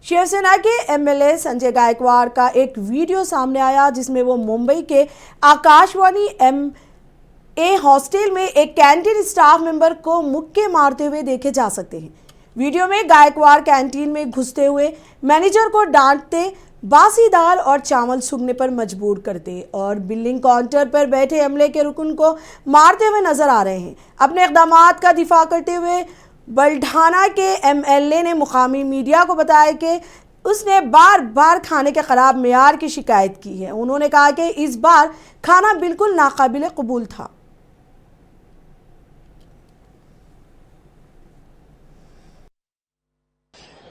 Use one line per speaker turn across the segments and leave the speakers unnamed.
शिवसेना के एमएलए संजय गायकवाड़ का एक वीडियो सामने आया जिसमें वो मुंबई के आकाशवाणी एमए हॉस्टल में एक कैंटीन स्टाफ मेंबर को मुक्के मारते हुए देखे जा सकते हैं। वीडियो में गायकवाड़ कैंटीन में घुसते हुए मैनेजर को डांटते, बासी दाल और चावल सूंघने पर मजबूर करते और बिलिंग काउंटर पर बैठे अमले के रुकन को मारते हुए नजर आ रहे हैं। अपने इक़दामात का दिफा करते हुए बल्ढाना के एमएलए ने मुकामी मीडिया को बताया कि उसने बार बार खाने के ख़राब मेयार की शिकायत की है। उन्होंने कहा कि इस बार खाना बिल्कुल नाकाबिल कबूल था।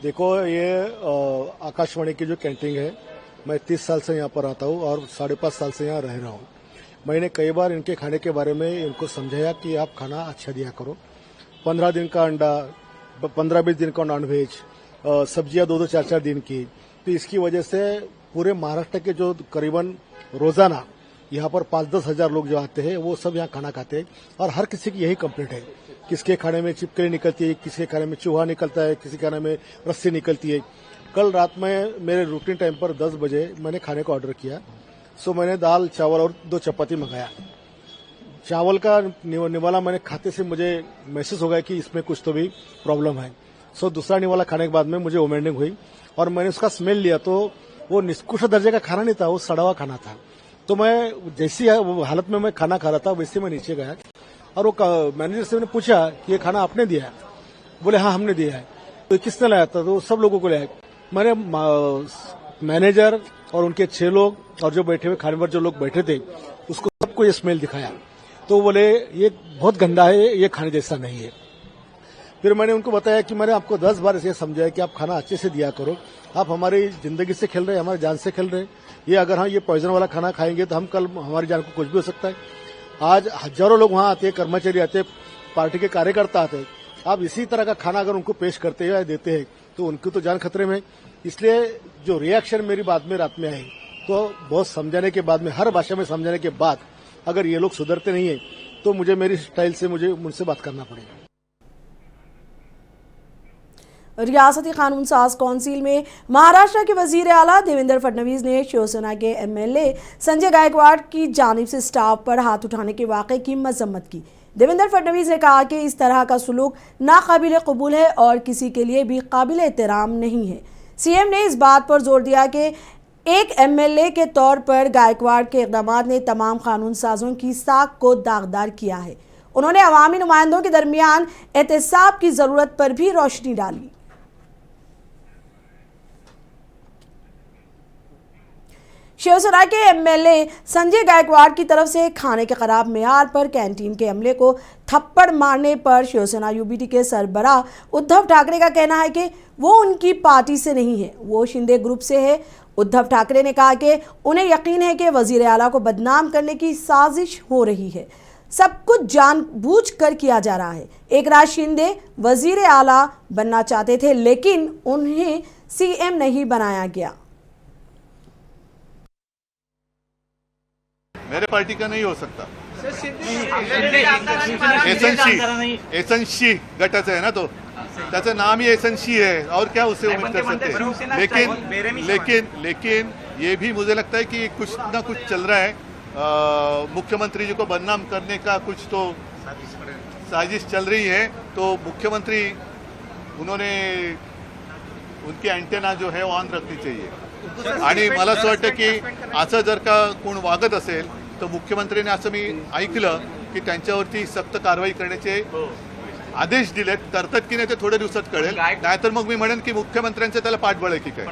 देखो, ये आकाशवाणी की जो कैंटीन है, मैं 30 साल से यहाँ पर आता हूँ और 5.5 साल से यहाँ रह रहा हूँ। मैंने कई बार इनके खाने के बारे में इनको समझाया कि आप खाना अच्छा दिया करो। 15 दिन का अंडा, 15-20 दिन का नॉनवेज, सब्जियां 2-2, 4-4 दिन की। तो इसकी वजह से पूरे महाराष्ट्र के जो करीबन रोजाना यहाँ पर 5-10 हजार लोग जो आते हैं वो सब यहाँ खाना खाते हैं और हर किसी की यही कंप्लेंट है। किसके खाने में छिपकली निकलती है, किसके खाने में चूहा निकलता है, किसी खाने में रस्सी निकलती है। कल रात में मेरे रूटीन टाइम पर 10 बजे मैंने खाने का ऑर्डर किया। सो मैंने दाल, चावल और 2 चपाती मंगाया। चावल का निवाला मैंने खाते से मुझे महसूस हो गया कि इसमें कुछ तो भी प्रॉब्लम है। सो दूसरा निवाला खाने के बाद में मुझे वोमिटिंग हुई और मैंने उसका स्मेल लिया तो वो निष्कृष्ट दर्जे का खाना नहीं था, वो सड़ा हुआ खाना था। तो मैं जैसी हालत में मैं खाना खा रहा था वैसे मैं नीचे गया और वो मैनेजर से मैंने पूछा कि ये खाना आपने दिया है? बोले हाँ हमने दिया है। तो किसने लाया था? तो सब लोगों को लाया। मैंने मैनेजर और उनके 6 लोग और जो बैठे हुए खाने पर जो लोग बैठे थे उसको सबको ये स्मेल दिखाया। तो बोले ये बहुत गंदा है, ये खाने जैसा नहीं है। फिर मैंने उनको बताया कि मैंने आपको 10 बार ऐसे समझाया कि आप खाना अच्छे से दिया करो। आप हमारी जिंदगी से खेल रहे हैं, हमारी जान से खेल रहे हैं। ये अगर हम ये पॉइजन वाला खाना खाएंगे तो हम कल हमारी जान को कुछ भी हो सकता है। आज हजारों लोग वहां आते हैं, कर्मचारी आते हैं, पार्टी के कार्यकर्ता आते हैं। आप इसी तरह का खाना अगर उनको पेश करते हैं, देते हैं तो उनकी तो जान खतरे में। इसलिए जो रिएक्शन मेरी बाद में रात में आई तो बहुत समझाने के बाद में, हर भाषा में समझाने के बाद अगर ये लोग सुधरते नहीं है तो मुझे मेरी स्टाइल से मुझसे बात करना पड़ेगा।
रियासती कानून साज कौंसिल में महाराष्ट्र के वजीर आला देवेंद्र फडणवीस ने शिवसेना के एमएलए संजय गायकवाड़ की जानिब से स्टाफ पर हाथ उठाने के वाक़े की मजम्मत की। देवेंद्र फडणवीस ने कहा कि इस तरह का सुलूक नाकाबिल कबूल है और किसी के लिए भी काबिल एहतराम नहीं है। सीएम ने इस बात पर जोर दिया कि एक एमएलए के तौर पर गायकवाड़ के इक़दामात ने तमाम कानून साजों की साख को दागदार किया है। उन्होंने अवामी नुमाइंदों के दरमियान एहतसाब की ज़रूरत पर भी रोशनी डाली। शिवसेना के एमएलए संजय गायकवाड़ की तरफ से खाने के खराब मेयार पर कैंटीन के अमले को थप्पड़ मारने पर शिवसेना यूबीटी के सरबराह उद्धव ठाकरे का कहना है कि वो उनकी पार्टी से नहीं है, वो शिंदे ग्रुप से है। उद्धव ठाकरे ने कहा कि उन्हें यकीन है कि वजीर आला को बदनाम करने की साजिश हो रही है, सब कुछ जानबूझकर किया जा रहा है। एकनाथ शिंदे वजीर आला बनना चाहते थे लेकिन उन्हें सीएम नहीं बनाया गया।
मेरे पार्टी का नहीं हो सकता। एसनशी गटाचं आहे ना, तो त्याचं नाम ही एसनशी है और क्या उससे उम्मीद कर सकते हैं। लेकिन ये भी मुझे लगता है कि कुछ ना कुछ चल रहा है। मुख्यमंत्री जी को बदनाम करने का कुछ तो साजिश चल रही है। तो मुख्यमंत्री उन्होंने उनकी अँटेना जो है ऑन रखनी चाहिए आणि मला असं वाटतं की असं जर का कोण वागत असेल तर मुख्यमंत्र्यांनी असं मी ऐकलं की त्यांच्यावरती सक्त कारवाई करण्याचे आदेश दिलेत। करतात की नाही ते थोड्या दिवसात कळेल, नाहीतर मग मी म्हणेन की मुख्यमंत्र्यांचं त्याला पाठबळ आहे की काय।